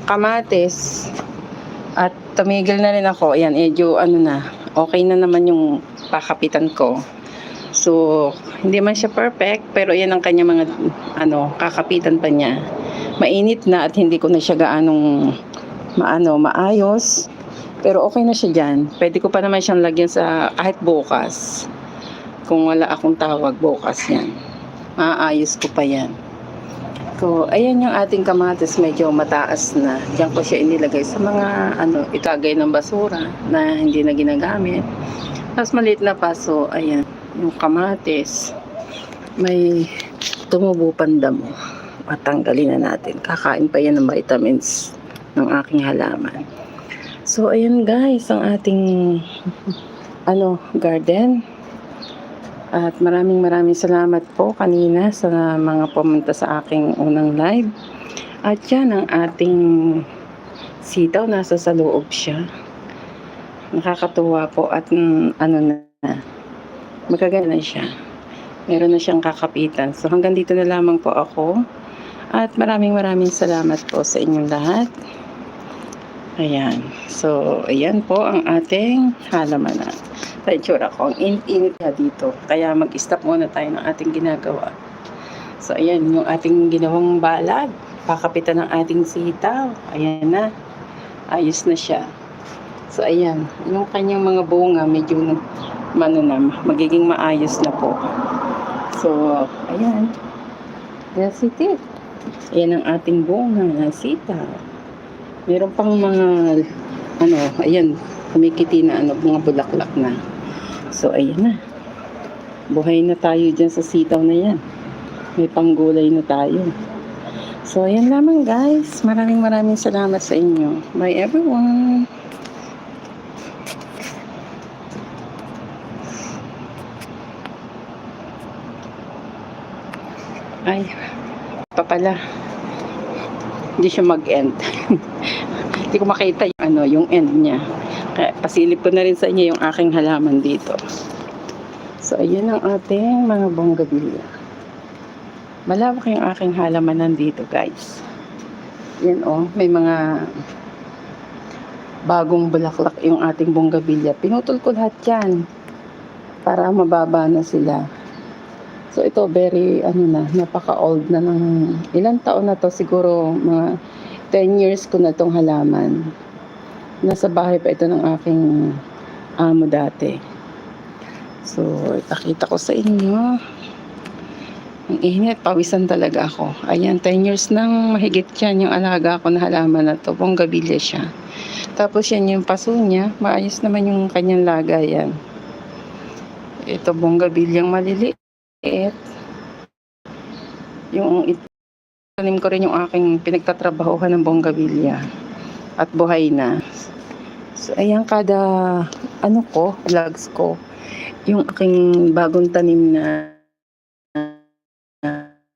kamatis. At tumigil na rin ako. Ayan, medyo ano na, okay na naman yung pakapitan ko. So, hindi man siya perfect, pero yan ang kanya mga kakapitan pa niya. Mainit na at hindi ko na siya gaanong maayos. Pero okay na siya dyan. Pwede ko pa naman siyang lagyan sa kahit bukas. Kung wala akong tawag bukas yan. Maayos ko pa yan. So, ayan yung ating kamatis, medyo mataas na. Diyan ko siya inilagay sa mga itagay ng basura na hindi na ginagamit. Tapos maliit na paso, ayan, yung kamatis. May tumubo pandamo. At tanggalin na natin. Kakain pa yan ng vitamins ng aking halaman. So, ayan guys, ang ating garden. At maraming salamat po kanina sa mga pumunta sa aking unang live. At yan ang ating sitaw, nasa sa loob siya. Nakakatuwa po at magaganda na siya. Meron na siyang kakapitan. So hanggang dito na lamang po ako. At maraming salamat po sa inyong lahat. Ayan. So, ayan po ang ating halamanan. Sa itsura ko, ang init na dito. Kaya mag-stop muna tayo ng ating ginagawa. So, ayan, yung ating ginawang balag. Pakapitan ng ating sitaw. Ayan na. Ayos na siya. So, ayan. Yung kanyang mga bunga, medyo magiging maayos na po. So, ayan. That's it. Ayan ang ating bunga na sitaw. Meron pang mga ayan, kumikiti na mga bulaklak na. So, ayan na. Buhay na tayo dyan sa sitaw na yan. May panggulay na tayo. So, ayan lamang guys. Maraming salamat sa inyo. Bye everyone. Ay, pala. Hindi siya mag-end. Hindi ko makita yung end niya. Kaya pasilip ko na rin sa inyo yung aking halaman dito. So, ayun ang ating mga bonggabilya. Malawak yung aking halamanan dito, guys. Yan may mga bagong bulaklak yung ating bonggabilya. Pinutol ko lahat yan para mababa na sila. So, ito very napaka-old na ng ilang taon na to, siguro mga 10 years ko na tong halaman. Nasa bahay pa ito ng aking amo dati. So, ipakita ko sa inyo. Ang init, pawisan talaga ako. Ayan, 10 years nang mahigit yan yung alaga ko na halaman na to. Bonggabilya siya. Tapos yan yung paso niya. Maayos naman yung kanyang lagayan. Ito bonggabilyang maliliit. Yung itanim ko rin yung aking pinagtatrabahuhan ng bonggabilya at buhay na. So ayan, kada vlogs ko yung aking bagong tanim na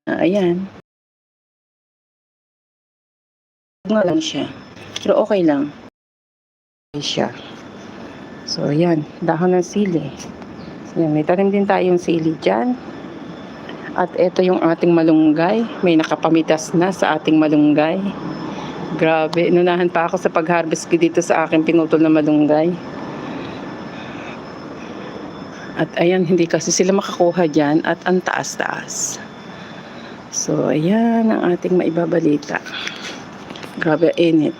ayan nga lang siya, pero okay lang siya. So ayan, dahon ng sili. Yan, may tanim din tayong sili dyan. At ito yung ating malunggay. May nakapamitas na sa ating malunggay. Grabe, inunahan pa ako sa pag-harvest ko dito sa aking pinutol na malunggay. At ayan, hindi kasi sila makakuha dyan at ang taas-taas. So, ayan ang ating maibabalita. Grabe, init.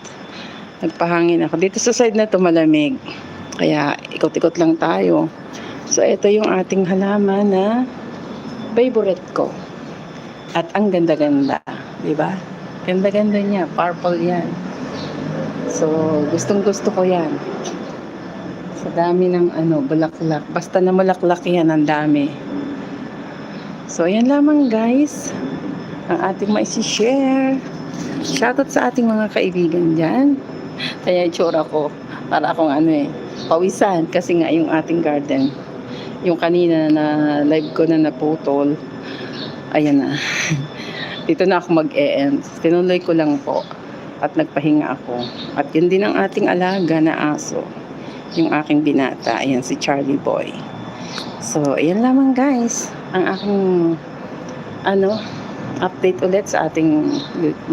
Nagpahangin ako. Dito sa side na to malamig. Kaya ikot-ikot lang tayo. So, ito yung ating halaman na favorite ko. At ang ganda-ganda. Diba? Ganda-ganda niya. Purple yan. So, gustong-gusto ko yan. Sa dami ng bulaklak. Basta na bulaklak yan, ang dami. So, ayan lamang guys. Ang ating maisi-share. Shoutout sa ating mga kaibigan dyan. Kaya itsura ko. Para akong pawisan. Kasi nga yung ating garden. Yung kanina na live ko na naputol, ayan na. Dito na ako mag-e-end. Tinuloy ko lang po at nagpahinga ako. At yun din ang ating alaga na aso. Yung aking binata. Ayan, si Charlie Boy. So, ayan lamang guys. Ang aking update ulit sa ating